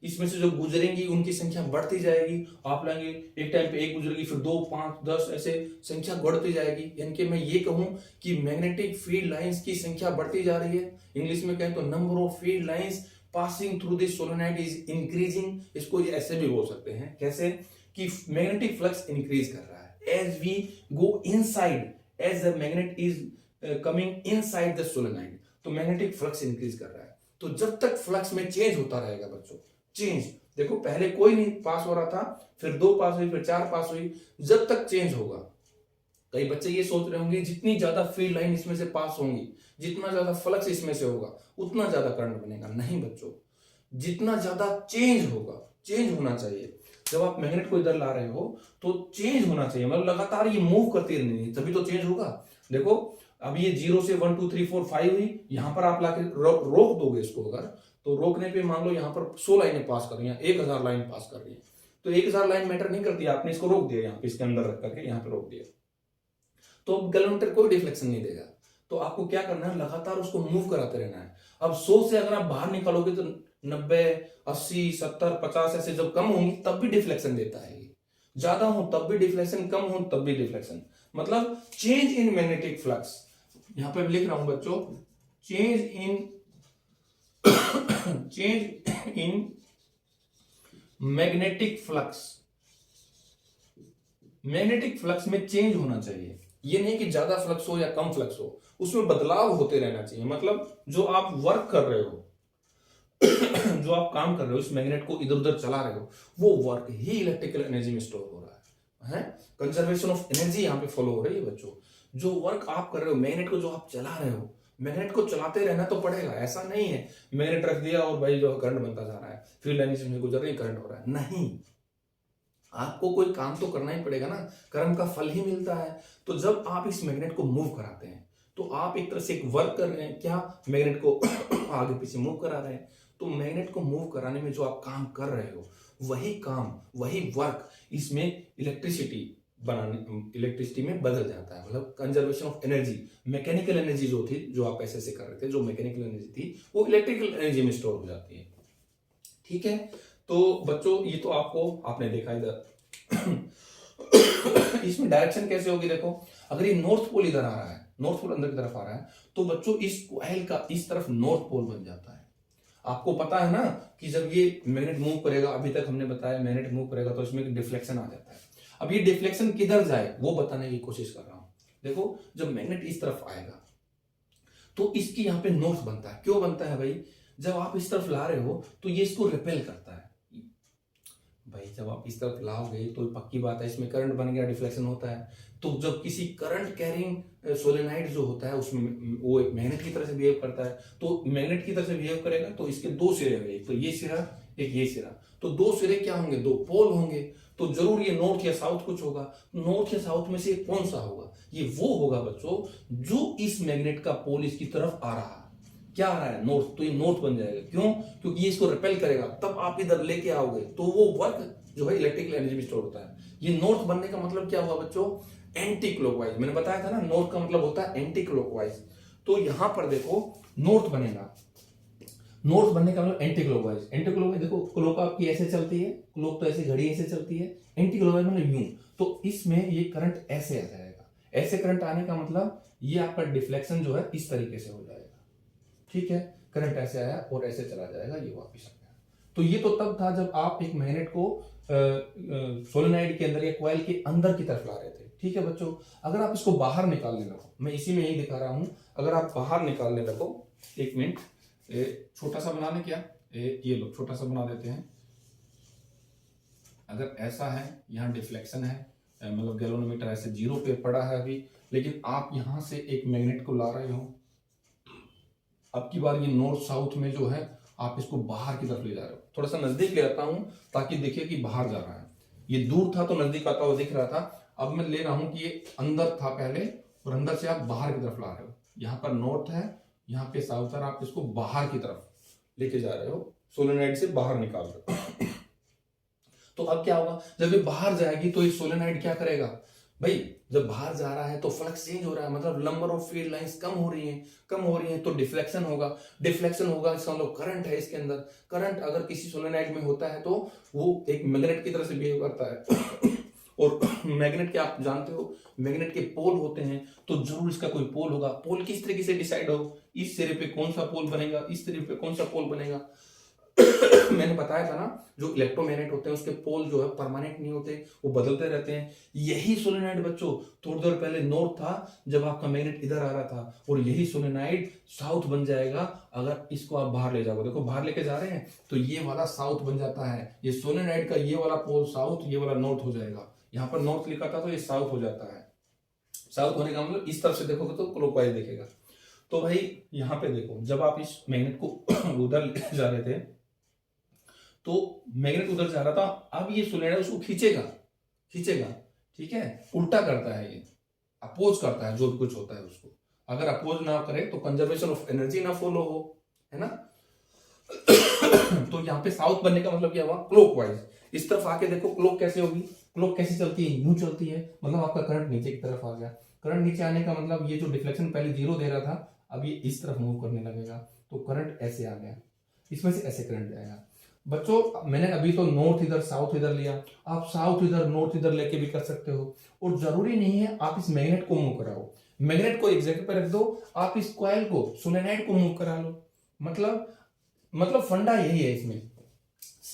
इसमें से जो गुजरेंगी उनकी संख्या बढ़ती जाएगी। आप लाएंगे एक टाइम पे 1 गुजरेगी, फिर 2, 5, 10 ऐसे संख्या बढ़ती जाएगी। यानी कि मैं ये कहूं कि मैग्नेटिक फील्ड लाइंस की संख्या बढ़ती जा रही है। इंग्लिश में कहें तो number of field lines passing through this solenoid is increasing. इसको ऐसे भी बोल सकते हैं, कैसे कि मैग्नेटिक फ्लक्स इंक्रीज कर रहा है as we go inside, as the magnet is coming inside the solenoid, तो मैग्नेटिक फ्लक्स इंक्रीज कर रहा है। तो जब तक फ्लक्स में चेंज होता रहेगा बच्चों, चेंज देखो पहले कोई नहीं पास हो रहा था, फिर 2 पास हुई, फिर 4 पास हुई, जब तक चेंज होगा। कई बच्चे ये सोच रहे होंगे जितनी ज्यादा फील्ड लाइन इसमें से पास होंगी, जितना ज्यादा फ्लक्स इसमें से होगा, उतना ज्यादा करंट बनेगा। नहीं बच्चों, जितना ज्यादा चेंज होगा, चेंज होना चाहिए। जब आप मैग्नेट को इधर ला रहे हो तो चेंज होना चाहिए, मतलब लगातार ये मूव करती रहनी है, तभी तो चेंज होगा। देखो अब ये 0 से 1 2 3 4 5 हुई, यहां पर आप लाके रोक दोगे इसको, अगर तो रोकने पे मान लो यहाँ पर 100 लाइनें पास कर रही हैं, 1000 लाइन पास कर रही है, तो 1000 लाइन मैटर नहीं करती, आपने इसको रोक दिया, यहाँ पे इसके अंदर रख करके यहाँ पे रोक दिया, तो गैल्वेनोमीटर कोई डिफ्लेक्शन नहीं देगा। तो आपको क्या करना है, लगातार उसको मूव कराते रहना है। अब 100 से अगर आप बाहर निकालोगे तो 90, 80, 70, 50 ऐसे जब कम होंगी तब भी डिफ्लेक्शन देता है। ज्यादा हो तब भी डिफ्लेक्शन, कम हो तब भी डिफ्लेक्शन, मतलब चेंज इन मैग्नेटिक फ्लक्स। यहां पे लिख रहा हूं बच्चों, change in magnetic flux. Magnetic flux में चेंज होना चाहिए, ये नहीं कि ज्यादा फ्लक्स हो या कम फ्लक्स हो, उसमें बदलाव होते रहना चाहिए। मतलब जो आप वर्क कर रहे हो जो आप काम कर रहे हो, इस मैग्नेट को इधर उधर चला रहे हो, वो वर्क ही इलेक्ट्रिकल एनर्जी में स्टोर हो रहा है। कंजर्वेशन ऑफ एनर्जी यहाँ पे फॉलो हो रही है बच्चों। जो वर्क आप कर रहे हो, मैग्नेट को जो आप चला रहे हो, मैग्नेट को चलाते रहना तो पड़ेगा। ऐसा नहीं है मैग्नेट रख दिया और भाई जो करंट बनता जा रहा है, फील्ड लाइन से गुजर रही करंट हो रहा है, नहीं। आपको कोई काम तो करना ही पड़ेगा ना, कर्म का फल ही मिलता है। तो जब आप इस मैग्नेट को मूव कराते हैं तो आप एक तरह से एक वर्क कर रहे हैं, क्या मैग्नेट को आगे पीछे मूव करा रहे हैं। तो मैग्नेट को मूव कराने में जो आप काम कर रहे हो, वही काम, वही वर्क इसमें इलेक्ट्रिसिटी में बदल जाता है। मतलब conservation of energy, mechanical energy जो थी, जो आप ऐसे कर रहे थे, जो मैकेनिकल एनर्जी थी, वो इलेक्ट्रिकल एनर्जी में स्टोर हो जाती है। ठीक है, तो बच्चों ये तो आपने देखा इधर इसमें डायरेक्शन कैसे होगी, देखो अगर ये नॉर्थ पोल इधर आ रहा है, नॉर्थ पोल अंदर की तरफ आ रहा है, तो बच्चों इस कॉइल का इस तरफ नॉर्थ पोल बन जाता है। आपको पता है ना कि जब ये मैग्नेट मूव करेगा, अभी तक हमने बताया मैग्नेट मूव करेगा तो इसमें डिफ्लेक्शन आ जाता है। अब ये डिफ्लेक्शन किधर जाए वो बताने की कोशिश कर रहा हूं। देखो जब मैग्नेट इस तरफ आएगा तो इसकी यहाँ पे नॉर्थ बनता है। क्यों बनता है भाई, जब आप इस तरफ ला रहे हो तो ये इसको रिपेल करता है। भाई जब आप इस तरफ लाओगे तो पक्की बात है इसमें करंट बन गया, डिफ्लेक्शन होता है। तो जब किसी करंट कैरिंग सोलेनाइड जो होता है उसमें वो एक मैग्नेट की तरह से बिहेव करता है, तो मैग्नेट की तरह से बिहेव करेगा तो इसके दो सिरे होंगे, एक तो ये सिरा, एक ये सिरा। तो दो सिरे क्या होंगे, दो पोल होंगे। तो जरूर ये नॉर्थ या साउथ कुछ होगा। नॉर्थ या साउथ में से कौन सा होगा, ये वो होगा बच्चों जो इस मैग्नेट का पोल इसकी तरफ आ रहा है। क्या आ रहा है, नॉर्थ, तो ये नॉर्थ बन जाएगा। क्यों, क्योंकि ये इसको रिपेल करेगा, तब आप इधर लेके आओगे तो वो वर्क जो है इलेक्ट्रिकल एनर्जी में स्टोर होता है। ये नॉर्थ बनने का मतलब क्या हुआ बच्चों, एंटी क्लॉकवाइज। मैंने बताया था ना नॉर्थ का मतलब होता है एंटी क्लॉकवाइज। तो यहां पर देखो नॉर्थ बनेगा, नॉर्थ बनने का मतलब एंटी क्लॉकवाइज। एंटी क्लॉकवाइज देखो, क्लॉक आपकी ऐसे चलती है, क्लॉक तो ऐसे घड़ी ऐसे चलती है, एंटी क्लॉकवाइज मतलब यूं। तो इसमें ये करंट ऐसे आ जाएगा। ऐसे करंट आने का मतलब ये आपका डिफ्लेक्शन जो है इस तरीके से हो जाएगा। ठीक है, करंट ऐसे आया और ऐसे चला जाएगा, ये वापस आ गया। तो ये तो तब था जब आप एक मैग्नेट को सोलेनॉइड के अंदर या कॉइल के अंदर की तरफ ला रहे थे। ठीक है बच्चों, अगर आप इसको बाहर निकालने लगो, मैं इसी में यही दिखा रहा हूं, अगर आप बाहर निकालने लगो, एक मिनट छोटा सा बना लें क्या, ये लो छोटा सा बना देते हैं। अगर ऐसा है, यहाँ डिफ्लेक्शन है, मतलब गैल्वेनोमीटर ऐसे जीरो पे पड़ा है अभी, लेकिन आप यहां से एक मैग्नेट को ला रहे हो, अब की बार ये नॉर्थ साउथ में जो है आप इसको बाहर की तरफ ले जा रहे हो। थोड़ा सा नजदीक ले आता हूं ताकि देखिए कि बाहर जा रहा है। ये दूर था तो नजदीक आता हुआ दिख रहा था, अब मैं ले रहा हूं कि ये अंदर था पहले और अंदर से आप बाहर की तरफ ला रहे हो। यहाँ पर नॉर्थ है, यहाँ पे साउथ है, आप इसको बाहर की तरफ लेके जा रहे हो, सोलेनॉइड से बाहर निकाल रहे हो। तो अब क्या होगा, जब ये बाहर जाएगी तो ये सोलेनॉइड क्या करेगा भाई, जब बाहर जा रहा है तो फ्लक्स चेंज हो रहा है, मतलब नंबर ऑफ फील्ड लाइंस कम हो रही हैं, तो डिफ्लेक्शन होगा। डिफ्लेक्शन होगा इसका मतलब करंट है इसके अंदर। करंट अगर किसी सोलेनॉइड में होता है तो वो एक मैग्नेट की तरह से बिहेव करता है। और मैग्नेट के आप जानते हो मैग्नेट के पोल होते हैं, तो जरूर इसका कोई पोल होगा। पोल किस तरीके से डिसाइड हो, इस सिरे पे कौन सा पोल बनेगा, इस सिरे पे कौन सा पोल बनेगा। मैंने बताया था ना, जो इलेक्ट्रोमैग्नेट होते हैं उसके पोल जो है परमानेंट नहीं होते, वो बदलते रहते हैं। यही सोलेनॉइड बच्चों थोड़ी देर पहले नॉर्थ था जब आपका मैग्नेट इधर आ रहा था, और यही सोलेनॉइड साउथ बन जाएगा अगर इसको आप बाहर ले जाओगे। देखो बाहर लेके जा रहे हैं तो ये वाला साउथ बन जाता है, ये सोलेनॉइड का ये वाला पोल साउथ, ये वाला नॉर्थ हो जाएगा। यहाँ पर नॉर्थ लिखा था तो ये साउथ हो जाता है। साउथ होने का मतलब इस तरफ से देखोगे तो क्लॉकवाइज दिखेगा। तो भाई यहाँ पे देखो, जब आप इस मैग्नेट को उधर ले जा रहे थे तो मैग्नेट उधर जा रहा था, अब ये सोलेनॉइड उसको खींचेगा, ठीक है, उल्टा करता है, ये अपोज करता है जो भी कुछ होता है उसको। अगर अपोज ना करे तो कंजर्वेशन ऑफ एनर्जी ना फॉलो हो, है ना। तो यहाँ पे साउथ बनने का मतलब क्या हुआ, क्लॉकवाइज। इस तरफ आके देखो क्लॉक कैसे होगी, क्लॉक कैसे चलती है, यूं चलती है, मतलब आपका करंट नीचे की तरफ आ गया। करंट नीचे आने का मतलब ये जो डिफ्लेक्शन पहले जीरो दे रहा था, अब ये इस तरफ मूव करने लगेगा, तो करंट ऐसे आ गया, इसमें से ऐसे करंट जाएगा। बच्चों मैंने अभी तो नॉर्थ इधर साउथ इधर लिया, आप साउथ इधर नॉर्थ इधर लेके भी कर सकते हो, और जरूरी नहीं है आप इस मैग्नेट को मूव कराओ। मैग्नेट को एक जगह पर रख दो, आप इस कॉइल को सोलेनॉइड को मूव करा लो। मतलब फंडा यही है इसमें,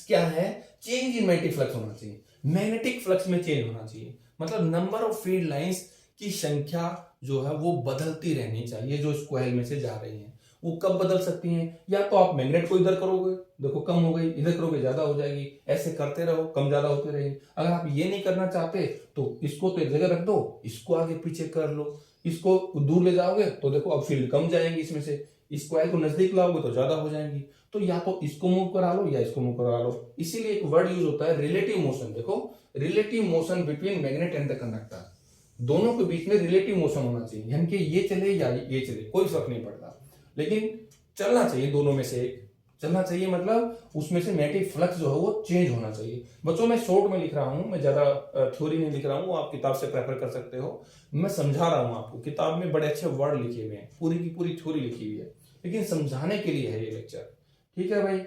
क्या है, चेंज इन मैग्नेटिक फ्लक्स होना चाहिए, मैग्नेटिक फ्लक्स में चेंज होना चाहिए। मतलब नंबर ऑफ फील्ड लाइंस की संख्या जो है वो बदलती रहनी चाहिए, जो इस कॉइल में से जा रही है। वो कब बदल सकती हैं, या तो आप मैग्नेट को इधर करोगे, देखो कम हो गई, इधर करोगे ज्यादा हो जाएगी, ऐसे करते रहो, कम ज्यादा होती रहेगी। अगर आप ये नहीं करना चाहते तो इसको तो एक जगह रख दो, इसको आगे पीछे कर लो, इसको दूर ले जाओगे तो देखो अब फील्ड कम जाएंगी इसमें से, इस कॉइल को नजदीक लाओगे तो ज्यादा हो जाएंगी। तो या तो इसको मूव करा लो या इसको मूव करा लो। इसीलिए एक वर्ड यूज होता है रिलेटिव मोशन। देखो, relative motion between magnet and the conductor, दोनों के बीच में रिलेटिव मोशन होना चाहिए, यानी कि ये चले या ये चले कोई फर्क नहीं पड़ता, लेकिन चलना चाहिए दोनों में से एक चलना चाहिए, मतलब उसमें से मैग्नेटिक फ्लक्स जो है वो चेंज होना चाहिए। बच्चों मैं शॉर्ट में लिख रहा हूं, मैं ज्यादा थ्योरी नहीं लिख रहा हूं, आप किताब से प्रेफर कर सकते हो। मैं समझा रहा हूं आपको, किताब में बड़े अच्छे वर्ड लिखे हुए हैं, पूरी की पूरी थ्योरी लिखी हुई है, लेकिन समझाने के लिए है ये लेक्चर। ठीक है भाई,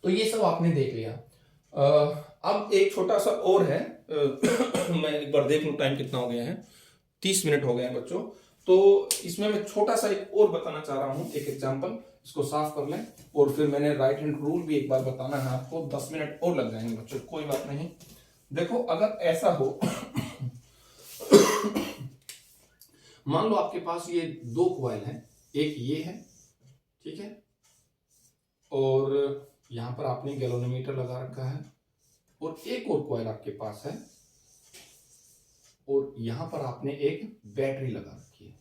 तो ये सब आपने देख लिया। अब एक छोटा सा और है, मैं एक बार देख लूं टाइम कितना हो गया है, 30 मिनट हो गए हैं बच्चों। तो इसमें मैं छोटा सा एक और बताना चाह रहा हूं, एक एग्जांपल, इसको साफ कर लें, और फिर मैंने राइट हैंड रूल भी एक बार बताना है आपको, 10 मिनट और लग जाएंगे बच्चों, कोई बात नहीं। देखो अगर ऐसा हो मान लो आपके पास ये दो कॉइल हैं, एक ये है, ठीक है, और यहां पर आपने गैल्वेनोमीटर लगा रखा है, और एक और कॉइल आपके पास है, और यहां पर आपने एक बैटरी लगा रखी है।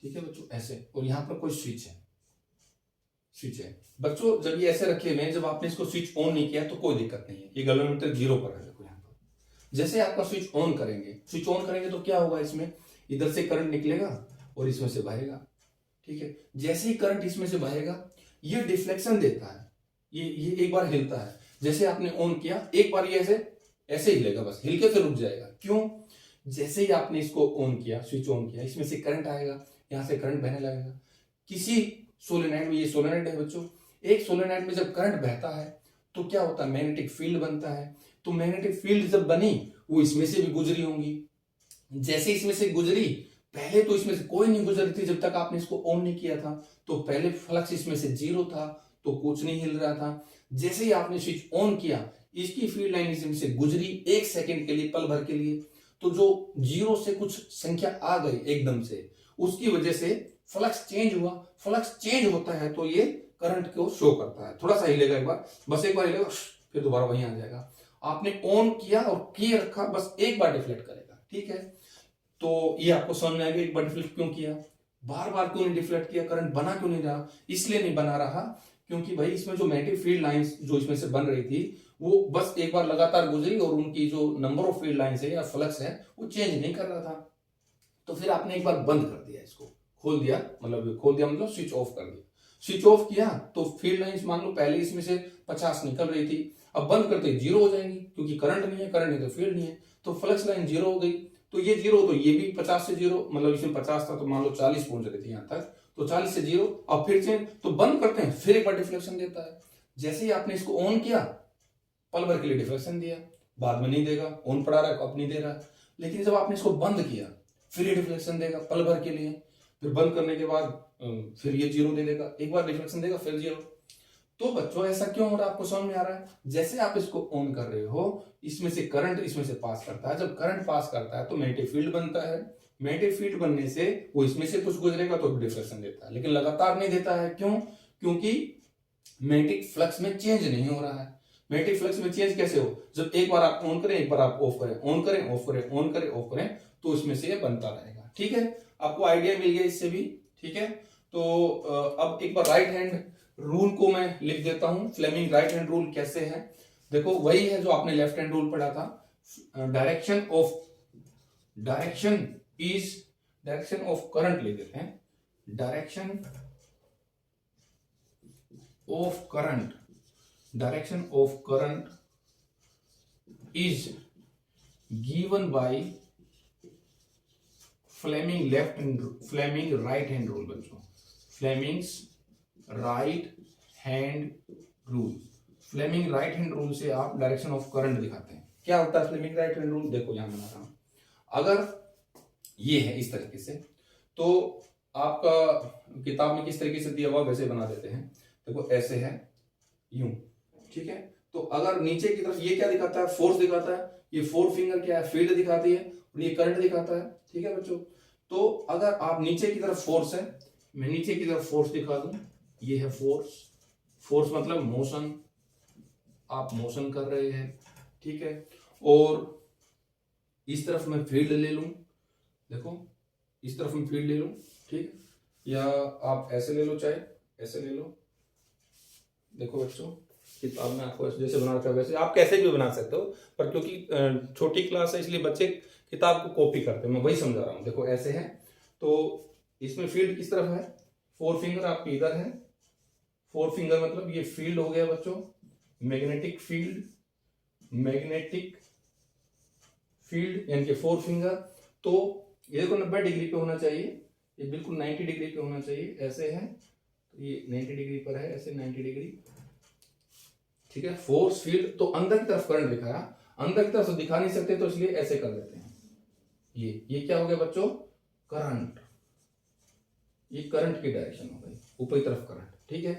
ठीक है बच्चों, ऐसे, और यहां पर कोई स्विच है बच्चों। जब ये ऐसे रखे हुए हैं, जब आपने इसको स्विच ऑन नहीं किया तो कोई दिक्कत नहीं है, ये गैल्वेनोमीटर 0 पर है। देखो यहाँ पर जैसे आपका स्विच ऑन करेंगे तो क्या होगा, इसमें इधर से करंट निकलेगा और इसमें से बहेगा। ठीक है, जैसे ही करंट इसमें से बहेगा, ये डिफ्लेक्शन देता है, ये एक बार हिलता है, जैसे आपने ऑन किया एक बार ये ऐसे हिलेगा, बस हिल के फिर रुक जाएगा। क्यों? जैसे ही आपने इसको ऑन किया, स्विच ऑन किया, इसमें से करंट आएगा, यहां से करंट बहने लगेगा। किसी सोलेनाइड में, ये सोलेनाइड है बच्चों, एक सोलेनाइड में जब करंट बहता है तो क्या होता है, मैग्नेटिक फील्ड बनता है। तो मैग्नेटिक फील्ड जब बनी, वो इसमें से भी गुजरी होंगी। जैसे इसमें से गुजरी, पहले तो इसमें से कोई नहीं गुजरी थी जब तक आपने इसको ऑन नहीं किया था, तो पहले फ्लक्स इसमें से 0 था, तो कुछ नहीं हिल रहा था। जैसे ही आपने स्विच ऑन किया, इसकी फील्ड लाइन इसमें से गुजरी 1 सेकेंड के लिए, पल भर के लिए, तो जो 0 से कुछ संख्या आ गई एकदम से, उसकी वजह से फ्लक्स चेंज हुआ। फ्लक्स चेंज होता है तो ये करंट को शो करता है। थोड़ा सा हिलेगा एक बार, बस एक बार हिलेगा, फिर दोबारा वहीं आ जाएगा। आपने ऑन किया और किए रखा, बस एक बार डिफ्लेक्ट करेगा। ठीक है, तो ये आपको समझ में आ गया एक बार डिफ्लेक्ट क्यों किया, बार बार क्यों नहीं डिफ्लेक्ट किया, करंट बना क्यों नहीं रहा। इसलिए नहीं बना रहा क्योंकि भाई इसमें जो मैग्नेटिक फील्ड लाइंस जो इसमें से बन रही थी, वो बस एक बार लगातार गुजरी और उनकी जो नंबर ऑफ फील्ड लाइंस है या फ्लक्स है वो चेंज नहीं कर रहा था। तो फिर आपने एक बार बंद कर दिया, इसको खोल दिया मतलब स्विच ऑफ कर दिया। स्विच ऑफ किया तो फील्ड लाइंस मान लो पहले इसमें से 50 निकल रही थी, अब बंद करते 0 हो जाएंगी, क्योंकि करंट नहीं है तो फील्ड नहीं है, तो फ्लक्स लाइन 0 हो गई। तो ये 0, तो ये भी 50 से 0, मतलब इसमें 50 था तो मान लो 40 पहुंच रही थी यहां तक, तो 40 से 0, अब फिर चेंज, तो बंद करते हैं, फिर एक बार डिफ्लेक्शन देता है। जैसे ही आपने इसको ऑन किया, पल भर के लिए डिफ्लेक्शन दिया, बाद में नहीं देगा, ऑन पड़ा रहा अब नहीं दे रहा। लेकिन जब आपने इसको बंद किया, फिर ये डिफ्लेक्शन देगा पल भर के लिए, फिर बंद करने के बाद फिर ये 0 दे देगा, एक बार डिफ्लेक्शन देगा फिर 0। तो बच्चों ऐसा क्यों हो रहा है, आपको समझ में आ रहा है? जैसे आप इसको ऑन कर रहे हो, इसमें से करंट इसमें से पास करता है, जब करंट पास करता है तो मैग्नेटिक फील्ड बनता है, मैग्नेटिक फील्ड बनने से वो इसमें से कुछ गुजरेगा तो डिफ्लेक्शन देता है, लेकिन लगातार नहीं देता है। क्यों? क्योंकि मैग्नेटिक फ्लक्स में चेंज नहीं हो रहा है। मैग्नेटिक फ्लक्स में चेंज कैसे हो, जब एक बार आप ऑन करें एक बार आप ऑफ करें, ऑन करें ऑफ करें, ऑन करें ऑफ करें, तो इसमें से ये बनता रहेगा। ठीक है, आपको आइडिया मिल गया इससे भी। ठीक है, तो अब एक बार राइट हैंड रूल को मैं लिख देता हूं, फ्लेमिंग राइट हैंड रूल कैसे है। देखो वही है जो आपने लेफ्ट हैंड रूल पढ़ा था, डायरेक्शन ऑफ करंट लिख देते हैं, direction of current is given by Fleming right hand rule. बच्चों फ्लेमिंग्स राइट हैंड रूल से आप डायरेक्शन ऑफ करंट दिखाते हैं। क्या होता है फ्लेमिंग राइट हैंड रूल? देखो यहां बना रहा हूं, अगर ये है इस तरीके से, तो आपका किताब में किस तरीके से दिया हुआ वैसे बना देते हैं। देखो ऐसे है यूं, ठीक है, तो अगर नीचे की तरफ ये क्या दिखाता है, फोर्स दिखाता है, ये 4 फिंगर क्या है, फील्ड दिखाती है, और ये करंट दिखाता है। ठीक है बच्चों, तो अगर आप नीचे की तरफ फोर्स है, मैं नीचे की तरफ फोर्स दिखा दूं, ये है फोर्स मतलब मोशन, आप मोशन कर रहे हैं। ठीक है, और इस तरफ मैं फील्ड ले लूं, देखो इस तरफ मैं फील्ड ले लूँ, ठीक, या आप ऐसे ले लो, चाहे ऐसे ले लो। देखो बच्चों, किताब में आपको जैसे बना रखा है वैसे आप कैसे भी बना सकते हो, पर क्योंकि छोटी क्लास है इसलिए बच्चे किताब को कॉपी करते हैं, मैं वही समझा रहा हूँ। देखो ऐसे है, तो इसमें फील्ड किस तरफ है, 4 फिंगर आपकी इधर है। 4 फिंगर मतलब ये फील्ड हो गया बच्चों, मैग्नेटिक फील्ड, मैग्नेटिक फील्ड यानी कि 4 फिंगर। तो ये देखो 90 डिग्री पे होना चाहिए, ये बिल्कुल 90 डिग्री पे होना चाहिए। ऐसे है तो ये 90 डिग्री पर है, ऐसे 90 डिग्री, ठीक है। फोर्स फील्ड तो अंदर की तरफ करंट दिखाया, अंदर की तरफ से दिखा नहीं सकते तो इसलिए ऐसे कर देते हैं। ये क्या हो गया बच्चों, करंट, ये करंट की डायरेक्शन हो गई, ऊपर की तरफ करंट, ठीक है।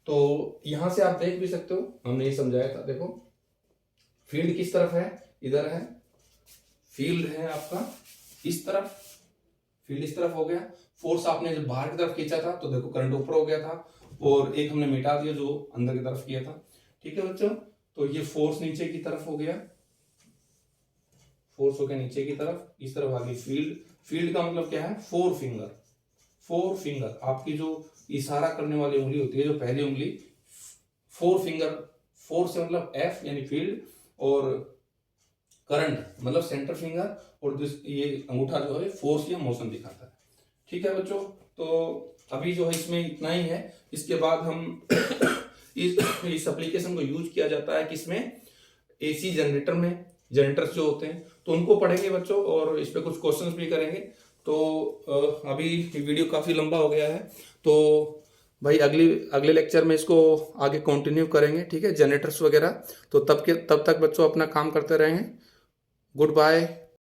तो यहां से आप देख भी सकते हो, हमने ये समझाया था। देखो फील्ड किस तरफ है, इधर है, फील्ड है आपका इस तरफ, फील्ड इस तरफ हो गया। फोर्स आपने जब बाहर की तरफ खींचा था तो देखो करंट ऊपर हो गया था, और एक हमने मिटा दिया जो अंदर की तरफ किया था, ठीक है बच्चों। तो ये फोर्स नीचे की तरफ हो गया, फोर्स हो गया नीचे की तरफ, इस तरफ आ गई फील्ड। फील्ड का मतलब क्या है, 4 फिंगर। 4 फिंगर आपकी जो इशारा करने वाली उंगली होती है, जो पहली उंगली, 4 फिंगर, 4 से मतलब F यानी फील्ड, और करंट मतलब सेंटर फिंगर, और ये अंगूठा जो है फोर्स या मोशन दिखाता है, ठीक है बच्चों। तो अभी जो है इसमें इतना ही है। इसके बाद हम इस एप्लीकेशन को यूज किया जाता है किसमें, एसी जनरेटर में। जनरेटर्स जो होते हैं तो उनको पढ़ेंगे बच्चों, और इस पे कुछ क्वेश्चंस भी करेंगे। तो अभी वीडियो काफी लंबा हो गया है, तो भाई अगले लेक्चर में इसको आगे कंटिन्यू करेंगे, ठीक है, जनरेटर्स वगैरह। तो तब तक बच्चों अपना काम करते रहेंगे। Good bye.